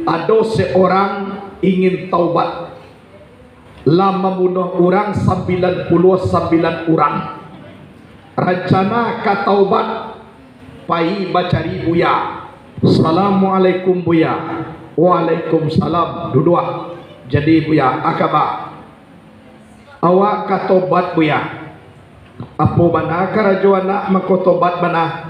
Ada seorang ingin taubat, lama membunuh orang 99 orang. Rencana ka taubat, pai bacari buya. Assalamualaikum buya. Waalaikumsalam. Duduk. Jadi buya, akaba. Awak ka taubat buya. Apa mana karajo anak makotobat mana?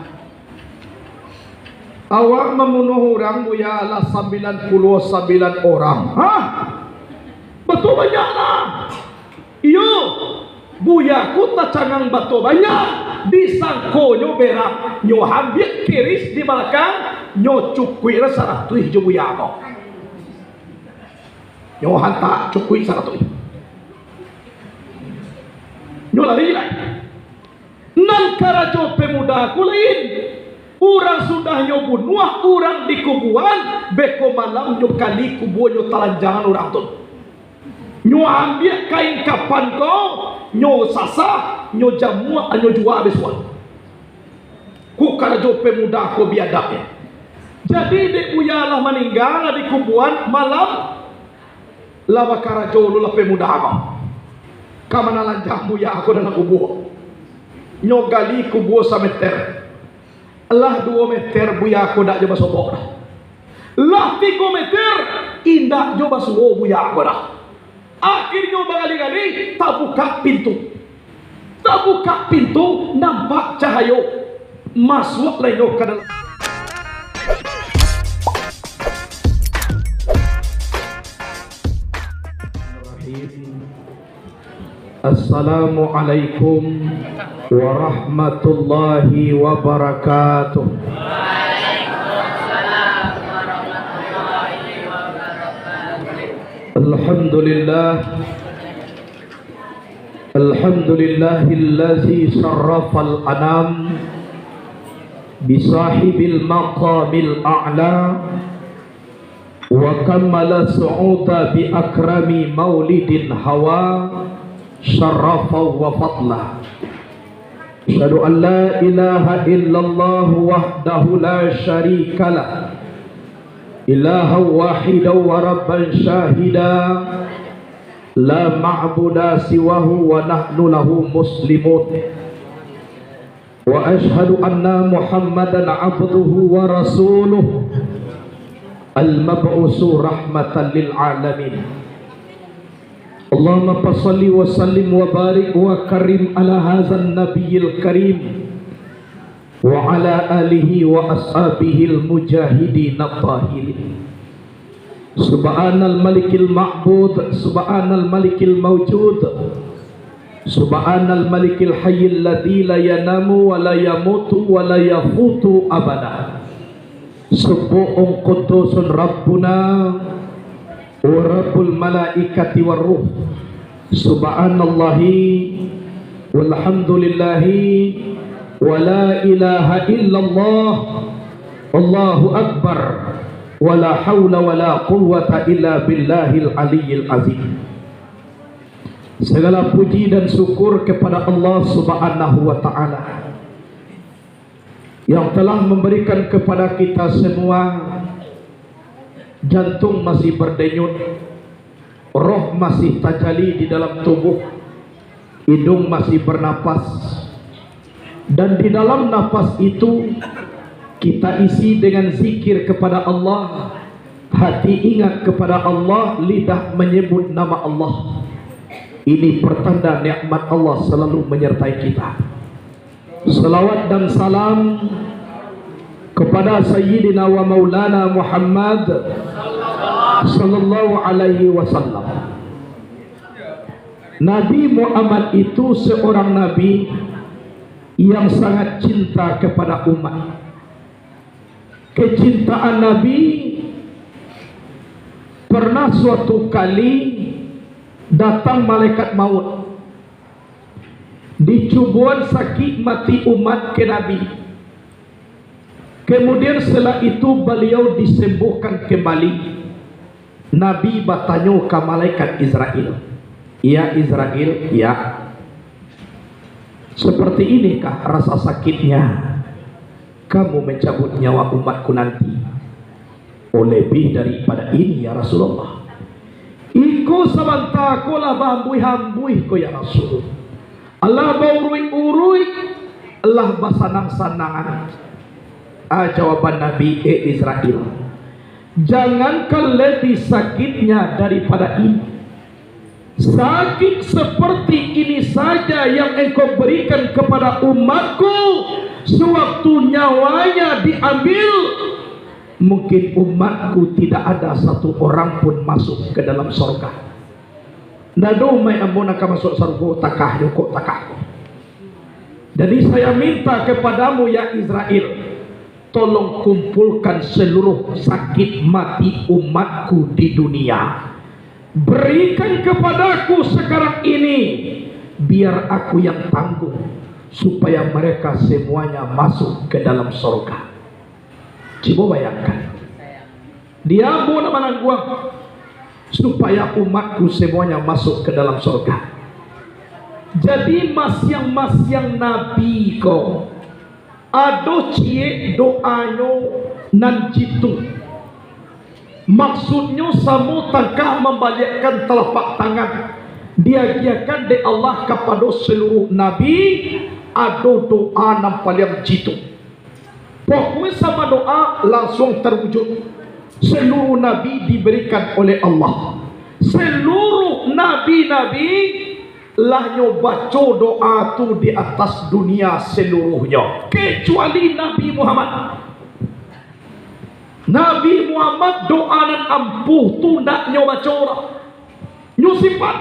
Awak membunuh orang buya lah 99 orang. Hah? Betul banyak lah. Iyo, buya ku tak cangang betul banyak. Disangko nyo berak, nyo ambil kiris di belakang, nyo cukui rasa tu hijau buya mo. Nyo hantar cukui sana tu. Nyo lari lagi. Nan karajo pemuda ku lain. Orang sudah nyo bunuh orang di kuburan, beko malam nyo kali kuburan nyo telanjangan orang tu. Nyo ambil kain kapan kau, nyo sasa, nyo jamu, nyo jual habis uang. Ku karajo pemuda ku biadabnya. Jadi dek uyalah meninggal di kuburan malam, lawa karajo lula pemuda kau. Kamana lanjang buya aku dalam kubur. Nyo gali kubur sameter. Lah 2 meter buya aku dak coba sobok dah. Lah 3 meter indak coba suwo buya aku dah. Akhirnya berkali-kali tak buka pintu. Tak buka pintu, nampak cahaya masuk lagi ke dalam. Assalamualaikum warahmatullahi wabarakatuh. Alhamdulillah, alhamdulillahillazi sarrafal anam bisahibil maqamil a'la wa kammala su'uda bi akrami maulidin hawa syarafa wa fadla. Asyhadu an la ilaha illallah wahdahu la syarikalah, ilaha wahidan wa rabban syahida, la ma'buda siwahu wa nahnu lahu muslimun. Wa asyhadu anna Muhammadan abduhu wa rasuluh, al-mab'usu rahmatan lil alamin. Allahumma salli wa sallim wa barik wa karim ala hadzal nabiyil karim wa ala alihi wa ashabihil mujahidin at-tahirin. Subhanal malikil ma'bud, subhanal malikil mawjud, subhanal malikil hayyil ladzi la yanamu wa la yamutu wa la yafutu abada. Subbuhun qudusun rabbuna wa rabbul malaikati war ruh. Subhanallahi walhamdulillahi wa la ilaha illallah, Allahu akbar, wa la hawla wa la quwwata illa billahil aliyyil azim. Segala puji dan syukur kepada Allah Subhanahu wa ta'ala yang telah memberikan kepada kita semua jantung masih berdenyut, roh masih tajali di dalam tubuh, hidung masih bernapas, dan di dalam napas itu kita isi dengan zikir kepada Allah, hati ingat kepada Allah, lidah menyebut nama Allah. Ini pertanda nikmat Allah selalu menyertai kita. Salawat dan salam kepada Sayyidina wa Maulana Muhammad sallallahu alaihi wasallam. Nabi Muhammad itu seorang nabi yang sangat cinta kepada umat. Kecintaan Nabi pernah suatu kali datang malaikat maut, dicubuan sakit mati umat ke Nabi. Kemudian setelah itu beliau disembuhkan kembali. Nabi bertanya ke malaikat Israel, ya Israel, ya, seperti inikah rasa sakitnya kamu mencabut nyawa umatku nanti? Oh, lebih daripada ini ya Rasulullah. Iko sabanta ko lah bahambui-hambui ko ya Rasul. Allah baurui-urui, Allah basanang-sanangan. Jawaban Nabi Israel, jangankan lebih sakitnya daripada ini. Sakit seperti ini saja yang engkau berikan kepada umatku sewaktu nyawanya diambil, mungkin umatku tidak ada satu orang pun masuk ke dalam surga. Nado mai ambon akan masuk surga takah yoko takah. Jadi saya minta kepadamu ya Israel, tolong kumpulkan seluruh sakit mati umatku di dunia, berikan kepadaku sekarang ini, biar aku yang tanggung, supaya mereka semuanya masuk ke dalam surga. Coba bayangkan, dia mau nama gua supaya umatku semuanya masuk ke dalam surga. Jadi masyang Nabi kau ado cie doanyo nan jitu, maksudnya samu tangkah membalikkan telapak tangan diagiakan di Allah kepada seluruh nabi. Ado doa nan paling jitu, pokoknya sama doa langsung terwujud. Seluruh nabi diberikan oleh Allah, seluruh nabi-nabi lah baca doa tu di atas dunia seluruhnya, kecuali Nabi Muhammad. Nabi Muhammad doa nan ampuh tu ndak nyo baca orang, nyo simpan.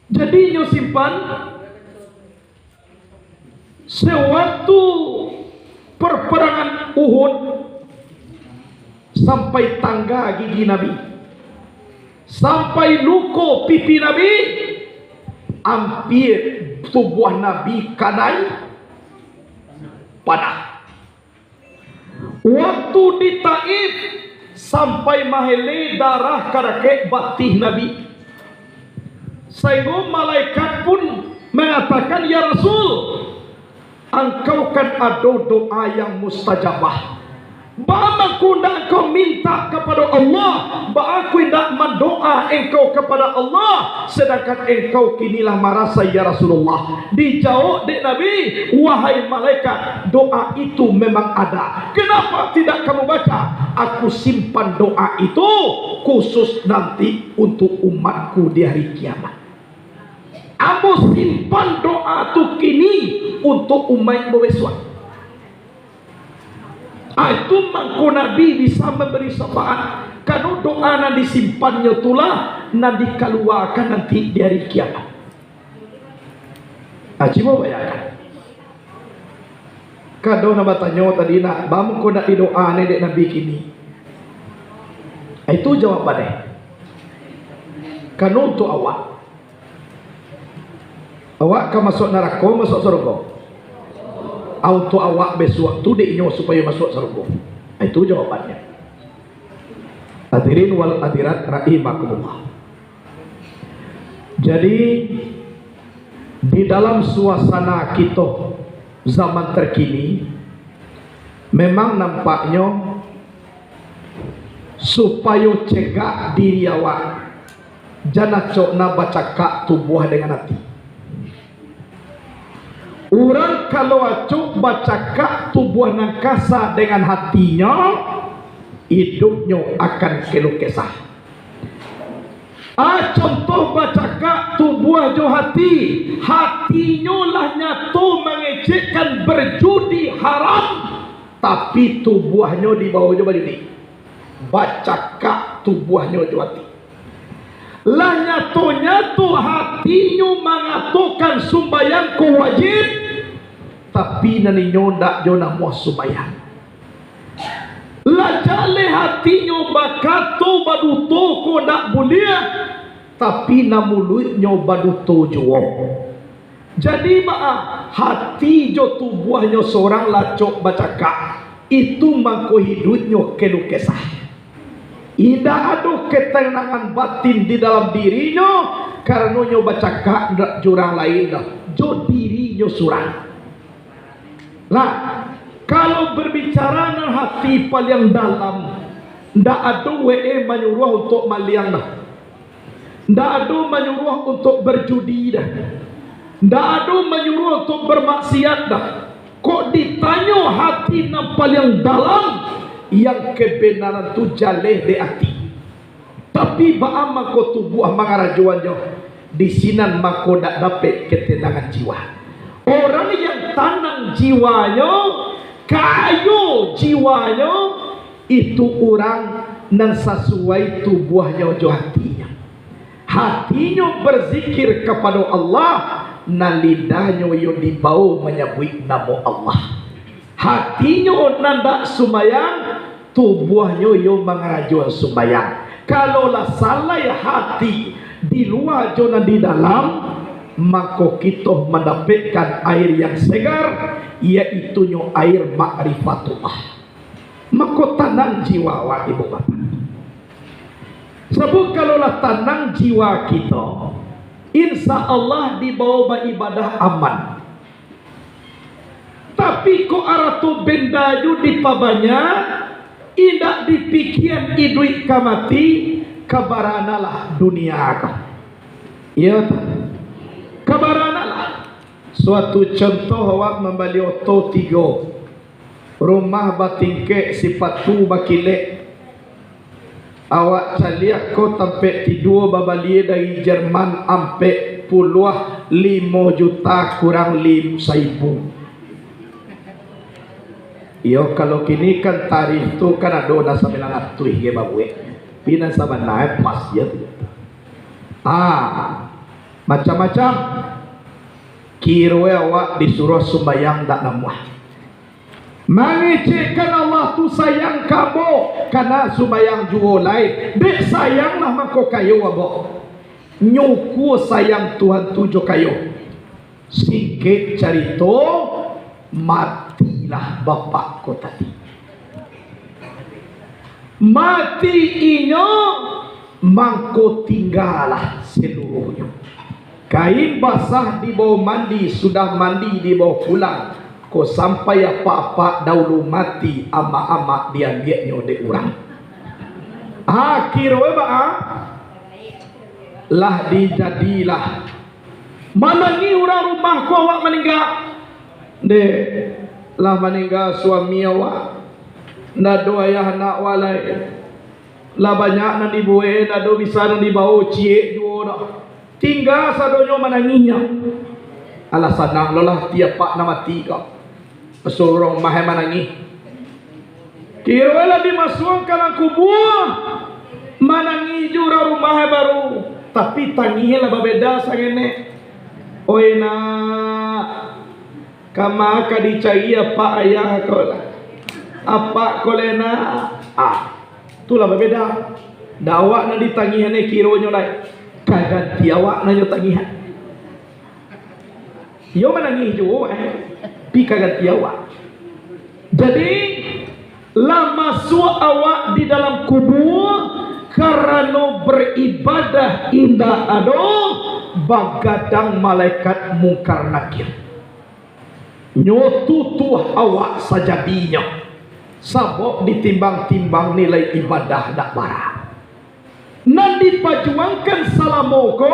Jadi nyo simpan sewaktu perperangan Uhud sampai tangga gigi Nabi, sampai luko pipi Nabi, hampir tubuh Nabi kanai panah. Waktu di Taif sampai mahele darah karakek batih Nabi, sehingga malaikat pun mengatakan, ya Rasul, engkau kan ada doa yang mustajabah. Bapak aku tidak kau minta kepada Allah, bapak aku tidak mendoa engkau kepada Allah, sedangkan engkau kinilah merasa ya Rasulullah. Dijawab dek Nabi, wahai malaikat, doa itu memang ada. Kenapa tidak kamu baca? Aku simpan doa itu khusus nanti untuk umatku di hari kiamat. Aku simpan doa itu kini untuk umatmu besok. Itu mangko Nabi bisa memberi syafaat. Kalau doa yang disimpannya itulah yang dikeluarkan nanti di hari kiamat. Coba bayangkan. Kalau nak bertanya tadi nak, bamu kau nak doa ni dek Nabi kini. Itu jawabannya. Kalau untuk awak kan masuk neraka, masuk surga. Auto awak besok tu deknya supaya masuk surga. Itu jawabannya. Hadirin wal hadirat rahimakumullah. Jadi di dalam suasana kita zaman terkini memang nampaknya supaya cegah diri awak jangan cokna baca kak tubuh dengan hati. Orang kalau acuk baca kak tubuh nangkasa dengan hatinya, hidupnya akan keluh kesah. Contoh baca kak tubuh jo hatinya lah nyatu mengecekkan berjudi haram, tapi tubuhnya di bawah jo berjudi. Baca kak tubuhnya jo hati. Lah nyatu hatinya mengatakan sumbayang ku wajib, tapi naninyo ndak jo namo sumbayang. Lah jale hatinya bakato baduto ko ndak boleh, tapi namulutnya baduto jo. Jadi hati jo tubuhnya seorang lacok baca kak itu mangko hidupnya keluh kesah. Tidak ada ketenangan batin di dalam dirinya karena nyo baca kak jurang lain dah. Jo dirinya surang. Lah Kalau berbicara dengan hati paling dalam, ndak ada menyuruh untuk maliang dah. Ndak ada menyuruh untuk berjudi dah. Ndak ada menyuruh untuk bermaksiat dah. Kok ditanya hati yang paling dalam, yang kebenaran tu jaleh di hati. Tapi baama ko tubuh mangarajuannya di sinan mako dak dapat ketenangan jiwa. Orang yang tanang jiwanya, kayu jiwanya, itu orang nan sesuai tubuhnya jo hatinya. Hatinya berzikir kepada Allah, na lidahnya yo dibau menyebut nama Allah. Hatinya nanda sumayang, tubuhnya yo mangarajuan sumayang. Kalaulah salah ya hati di luar jo di dalam, maka kita mendapatkan air yang segar, yaitu air ma'rifatullah. Maka tenang jiwa wa ibu bapak. Sebab kalaulah tenang jiwa kita, insya Allah dibawa ibadah aman. Tapi kok arah tu benda ju dipabanya, indak dipikiran idui kamati, kabaranalah dunia kau. Iya tak? Kabaranalah. Suatu contoh awak membeli oto 3, rumah batingke sipatu bakile. Awak caliak ko sampai tidur babalie dari Jerman sampai puluh 5 juta kurang 5.000. Iyo kalau kini kan tarif tu kan ada nasa bilang tuh ge babue. Pinan saban naik pas ya. Macam-macam. Kiro awak disuruh sembayang dak namuah. Mengecekan Allah tu sayang kamu karena sembayang juo lain. Dek sayanglah mako kayo abo. Nyuku sayang Tuhan tujo kayo. Sikit carito matilah bapakku tadi. Mati inyo mangko tinggalah seluruhnya. Kain basah di bawah mandi, sudah mandi di bawah pulang. Ko sampai apa-apa dahulu mati ama-ama dia-dianya de urang. Akhir lah dijadilah. Mana ni orang rumah ko awak meninggal? De lah meninggal suami awak. Nado ayah anak walai. Lah banyak nan dibuat, nado bisa nan dibawa cie juo dah. Tinggal sadonyo menanginya. Alasan nak lolah tiap pak nama tiga. Pesurong mahai menangi. Kira dimasukkan dalam kubur. Menangi jura rumah baru. Tapi tangilah berbeda sangene. Oi nak. Kama ka dicari apa ayah kau lah. Apa kau lena? Itulah berbeda. Dawak nak ditangihan ni kironyo lah. Kagak tiawak nak tangihan. Yo menangi jo pi kagak tiawak. Jadi lah masuk awak di dalam kubur karena beribadah indah ado bagadang malaikat mungkar nakir. Nyotutuh awak sajadinya. Sabok ditimbang-timbang nilai ibadah dak barang. Nan diperjuangkan salamoko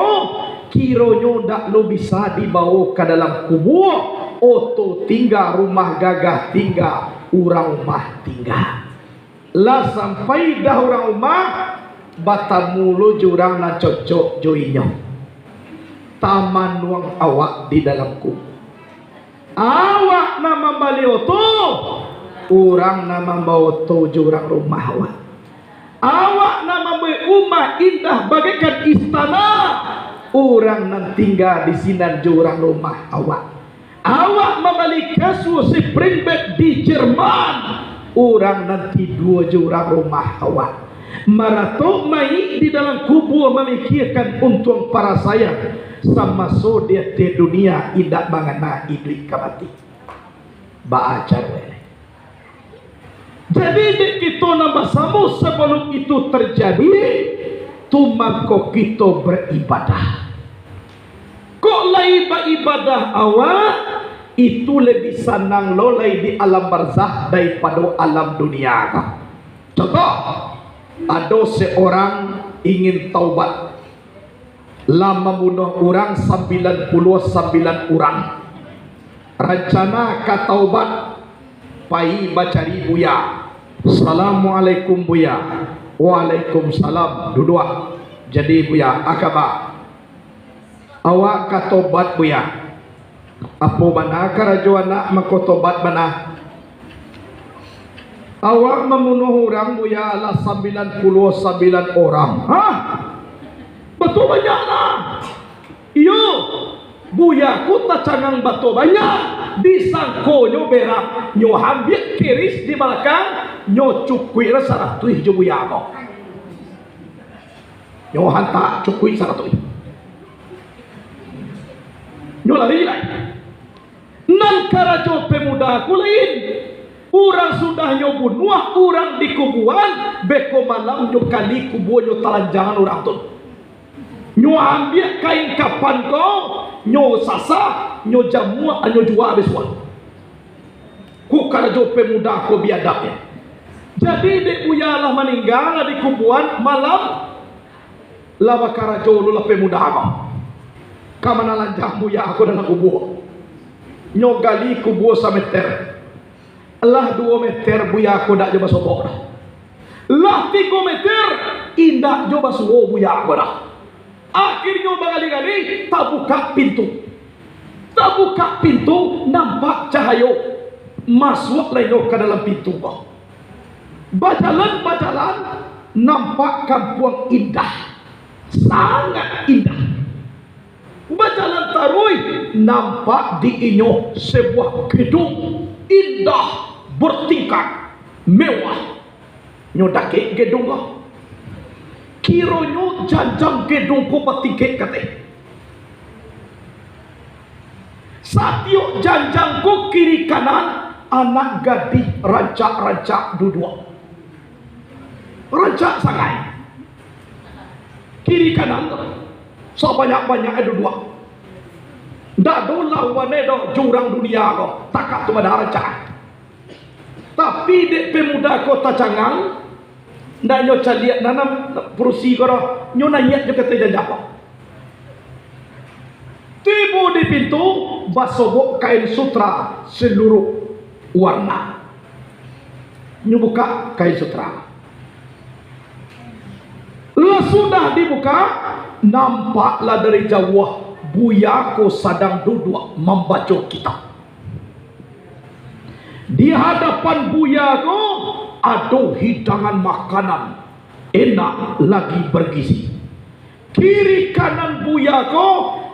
kironyo dak lo bisa dibawa ke dalam kubur. Oto tinggal rumah gagah tinggal, urang rumah tinggal. Lah sampai dah urang rumah batamulu jurang na cocok joinya. Taman nuang awak di dalam kubur. Awak nama bali oto, urang nama bawa oto jurang rumah awak. Awak nama rumah indah bagaikan istana. Orang nan tinggal di sinan jurang rumah awak. Awak membeli kasur spring bed di Jerman. Orang nanti 2 jurang rumah awak. Maratok mai di dalam kubur memikirkan untung para saya. Sama so dia di dunia indak mangana idrik kamati. Baacar wele. Jadi kita nambah samu sebelum itu terjadi, tumangko kita beribadah. Kok lai ibadah awak itu lebih senang lolai di alam barzah daripada alam dunia. Contoh, ada seorang ingin taubat, lama membunuh orang 99 orang. Rencana ke taubat, pai bacari buya. Assalamualaikum buya. Waalaikumsalam. Duduk. Jadi buya, akaba. Awak ke taubat buya. Apa mana kerajuan nak makotobat mana? Awak membunuh orang buya lah 99 orang. Hah? Betul banyak lah. Iyo, buya ku tak cangang betul banyak. Disangko nyo berak, nyo ambil kiris di belakang, nyo cukui lah 100 je buya ko. Nyo hantar cukui 100. Nyo lari lah. Nan karajo pemuda ku lain. Orang sudah nyo bunuh, orang di kubuan, beko malam nyo kali kubuan nyo talanjangan orang tu. Nyo ambil kain kapan ko, nyo sasa, nyo jamu, nyo jual habis uang. Ku karajo pemuda ku biadabnya. Jadi dek uyalah meninggal di kubuan malam, lawa karajo lula pemuda ko. Kamana lanjang buya aku dalam kubur. Nyo gali kubur 1 meter. Allah 2 meter buya aku dak coba sobok dah. Lah 3 meter indak coba suwo buya aku dah. Akhirnya bagali-gali tak buka pintu. Tak buka pintu, nampak cahaya masuk lenyo ke dalam pintu. Bajalan-bajalan nampak kampung indah. Sangat indah. Bajalan tarui nampak di inyo sebuah gedung indah bertingkat mewah. Nyo dake gedung lah. Kironyo janjang gedung ko patingkat kate. Satyo janjang ko kiri kanan anak gadis rancak-rancak duduk. Rancak sangai. Kiri kanan so banyak-banyak duduk. Ndak do lawane do jurang dunia ko takat tu pada rancak. Tapi dek pemuda kota Cangang ndak nyo caliat nanam perusi ko nyo nayat jo kata janjapa. Tiba di pintu basobok kain sutra seluruh warna. Nyo buka kain sutra. Lah sudah dibuka, nampaklah dari jauh buya ko sedang duduk membaca kitab. Di hadapan buya ko ada hidangan makanan enak lagi bergizi. Kiri kanan buya ko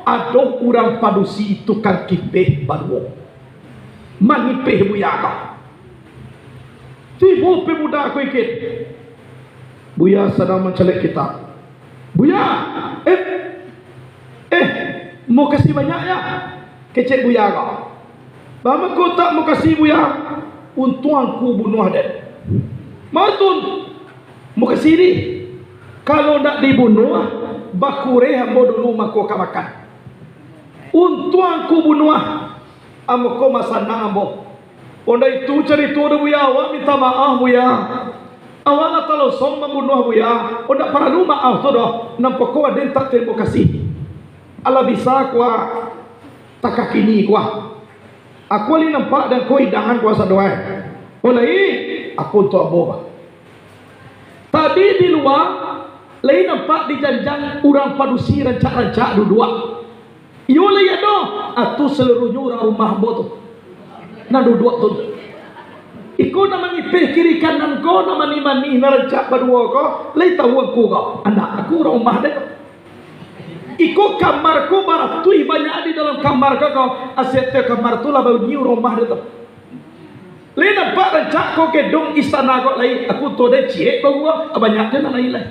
ada orang padusi tukang kipeh baru. Mangipeh buya ko. Tiba pemuda ko ikut. Buya sedang mencelik kitab. Buya, mau kasih banyak ya? Kecek buya kau. Bama kau tak mau kasih buya? Untung aku bunuh dia. Matun, mau kasih ni. Kalau nak dibunuh, bakure hambo dulu mako makan. Untung aku bunuh, amko masana ambo. Onda itu cerita ada buya, awak minta maaf buya. Awak kalau som membunuh buya, onda para rumah maaf tu dah. Nampak kau ada tak terima kasih. Allah bisa kuah tak kini kuah. Aku li nampak dan kau hidangan kuasa doa. Oleh aku tu aboba. Tadi di luar, lain nampak di janjang orang padusi rancak-rancak duduk. Iyo lah ya doh. Atu seluruhnya orang rumah botu. Nah duduk tu. Iko nama ngipeh kiri kanan ko nama ni mani narancak berdua ko. Lain tahu aku ko. Anak aku orang rumah dek. Iko kamar ko baratui banyak di dalam kamar ko. Asyik kamar tu lah bagi rumah dia tu. Lain nampak rancak ko gedung istana ko lain. Aku tu dek cik bawa banyak dia nak lain lain.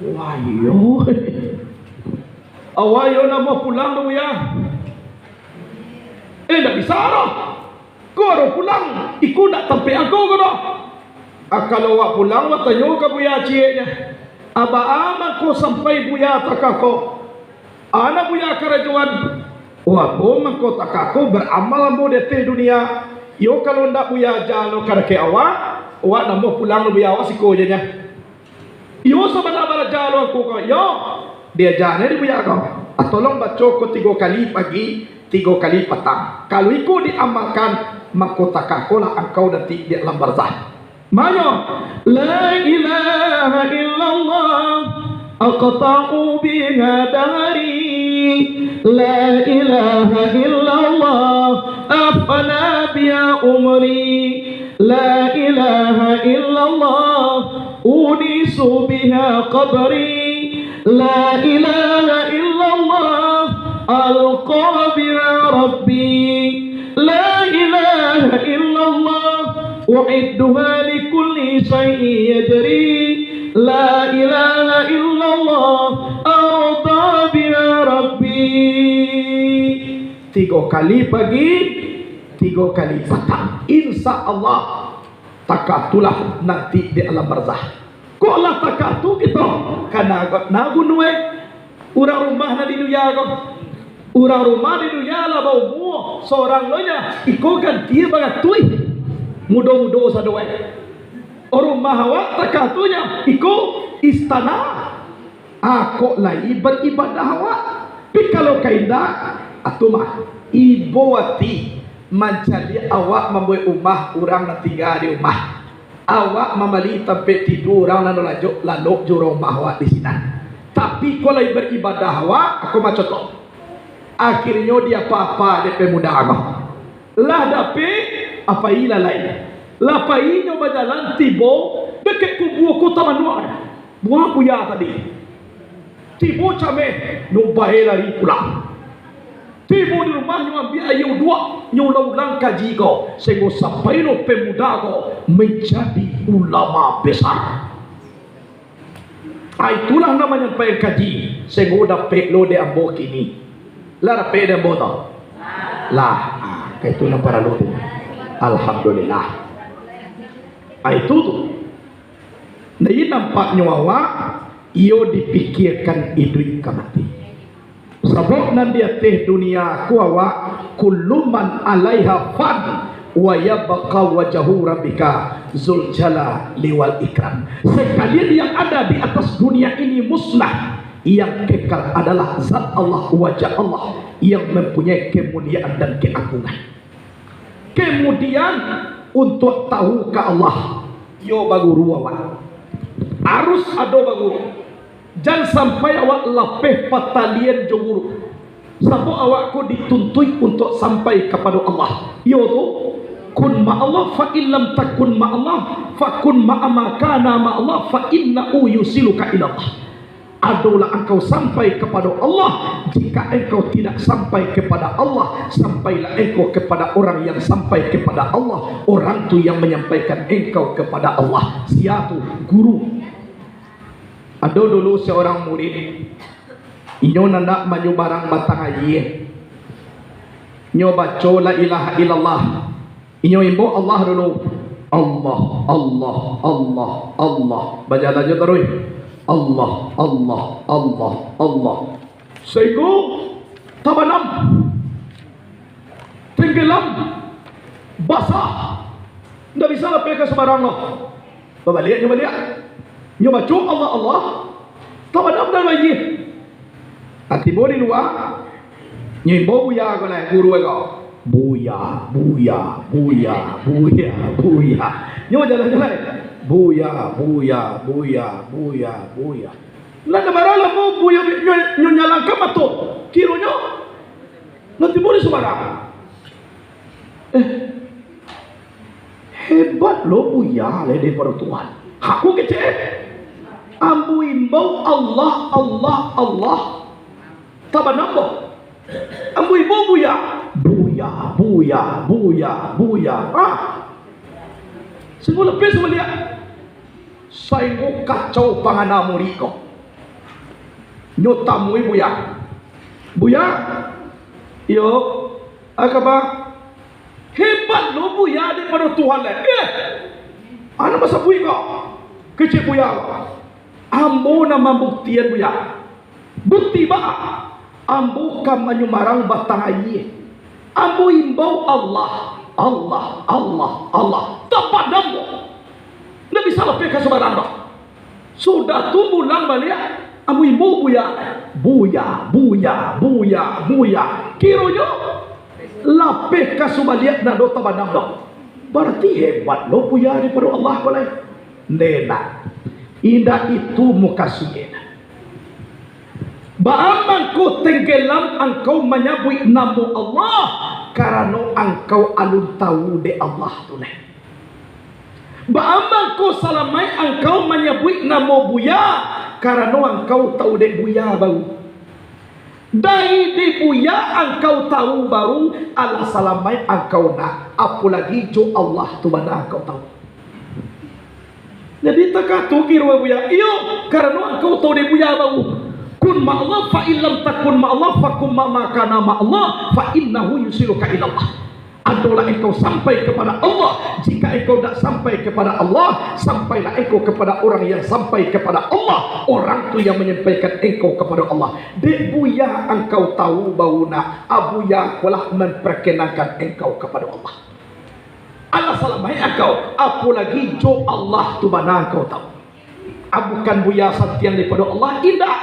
Wayo. Awayo nama pulang dulu ya. Tak bisa lah. Kau orang pulang, ikut nak tempat aku ke dah. Kalau awak pulang, awak tanya ke buya ciknya. Aba aman kau sampai buya tak kau. Anak buya kerajuan. Wah, mangko tak aku beramal mo dete dunia. Yo kalau ndak buya jalo kada ke awak namo pulang lo buya awak siko janya. Yo sabana jalo aku ko yo dia jane di buya ko. Tolong baca ko 3 kali pagi, 3 kali petang. Kalau itu diamalkan maka tak kakolah engkau nanti di alam barzah. Mayo la ilaha illallah aqta'u biha dari la ilaha illallah afana biha umri la ilaha illallah unisu biha qabri la ilaha illallah alqa biha rabbi la ilaha illallah u'idduha likulli syai'in yajri la ilaha illallah arda biha rabbi. 3 kali pagi, 3 kali petang. Insya Allah takatulah nanti di alam barzah. Kok lah takatu gitu? Karena nagun we urang rumah na di dunia ko. Urang rumah di dunia lah bau buo seorang lonya iko ganti bagatui. Mudo-mudo sa doe. Orang mahawa takatunya iko istana. Ako lai beribadah awak. Tapi kalau kainda atuma ibawati mencari awak membuat rumah orang nak tinggal di rumah. Awak membeli tempat tidur orang lalu jurong rumah awak di sini. Tapi kalau beribadah awak aku macam tu. Akhirnya dia apa-apa dia pemuda aku. Lah dape apa ila lain. Lah painyo berjalan tibo dekat kubu aku taman luar. Buah buya tadi. Tibo came nubai lari pulang. Tibo di rumahnya ambil ayu 2 nyulang kaji kau sehingga sampai no pemuda kau menjadi ulama besar. Itulah namanya pengen kaji sehingga dapat lo de ambo kini. Lah dapat de ambo tau. Lah, itu nak para lo. Alhamdulillah. Itu tu. Nah ini nampaknya awak iyo dipikirkan hidup kamati. Sebab nanti teh dunia ku awak kullu man alaiha fan wa yabqa wajhu rabbika zul jalali wal ikram. Sekalian yang ada di atas dunia ini musnah, yang kekal adalah zat Allah, wajah Allah yang mempunyai kemuliaan dan keagungan. Kemudian untuk tahu ke Allah, yo baguru awak harus ada baguru. Jangan sampai awak lapeh patalian joguru. Sebab awakku dituntut untuk sampai kepada Allah. Yo tu kun ma Allah fa illam takun ma Allah fa kun ma kana ma Allah fa innahu yusiluka ila Allah. Adalah engkau sampai kepada Allah. Jika engkau tidak sampai kepada Allah, sampailah engkau kepada orang yang sampai kepada Allah. Orang tu yang menyampaikan engkau kepada Allah. Siapa guru? Ada dulu seorang murid, inyo nanda maju barang batang ayi, inyo baca la ilaha illallah, inyo imbo Allah dulu, Allah, Allah, Allah, Allah, baca aja terus, Allah, Allah, Allah, Allah, sehingga tabanam, tenggelam, basah, tidak bisa lepas ke sembarang loh, balik, nyo baca Allah Allah tabanam dan lagi ati bo di luar nyo bo buya ko na guru ko buya buya buya buya buya nyo jalan-jalan buya buya buya buya buya lan marala mo buya nyo nyalang ka mato kiro nyo nanti bo di sembarang hebat lo buya le daripada Tuhan aku kecil ambu imbau Allah Allah Allah tabanambo ambu imbau buya buya buya buya buya semua lepas semua lihat saya kacau panganamu riko nyotamui buya buya yo apa hebat lo buya daripada Tuhan lah ana masa buya kau kecil buya ambo na membuktian buya bukti ba ambu kamanyu marang batang aye. Ambu imbau Allah, Allah, Allah, Allah. Tepat dambo. Nggak bisa lebih ke sebarang dah. Sudah tumbuh lang balik. Ambu imbau buya, buya, buya, buya, buya. Kironya lapeh ke subaliat na do tabadam dah. Berarti hebat lo buya daripada Allah boleh. Nena. Indah itu muka suyena. Baaman ko tenggelam engkau menyebut nama Allah karena engkau alun tahu de Allah tu leh. Baaman ko salamai engkau menyebut nama buya karena engkau tahu de buya baru. Dari de buya engkau tahu baru ala salamai engkau nak. Apalagi jo Allah tu mana engkau tahu. Jadi takatu kira buya. Iyo karena engkau tahu de buya baru. Kun ma'allah fa illam takun ma'allah fa kum ma'makana ma'allah fa innahu yusiluka ilallah. Adalah engkau sampai kepada Allah. Jika engkau tak sampai kepada Allah, sampailah engkau kepada orang yang sampai kepada Allah. Orang tu yang menyampaikan engkau kepada Allah. Dek buya engkau tahu bauna abuya telah memperkenalkan engkau kepada Allah. Allah salamai engkau. Apalagi jo Allah tu mana engkau tahu. Bukan buya satian daripada Allah. Indah.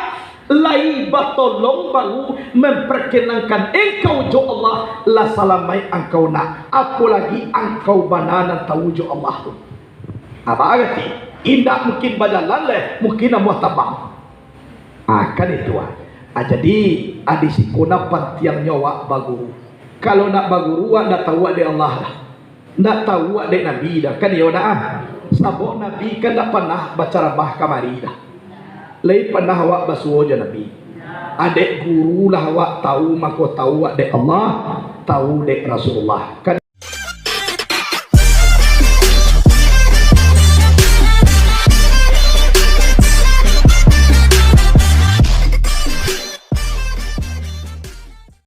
Lai batolong baru memperkenalkan engkau jo Allah la salamai engkau nak apalagi engkau banana tahu jo Allah tu apa arti indah mungkin badalan leh mungkin amuah tabang akan itu jadi adisikuna pantiang nyawa baguru kalau nak baguru nak tahu de Allah dah nak tahu de Nabi dah kan ya dah sabok Nabi kan tak pernah baca rabah kamari dah. Lai pernah awak basuh je Nabi. Adek guru lah awak tahu mako tahu adek Allah, tahu dek Rasulullah. Kan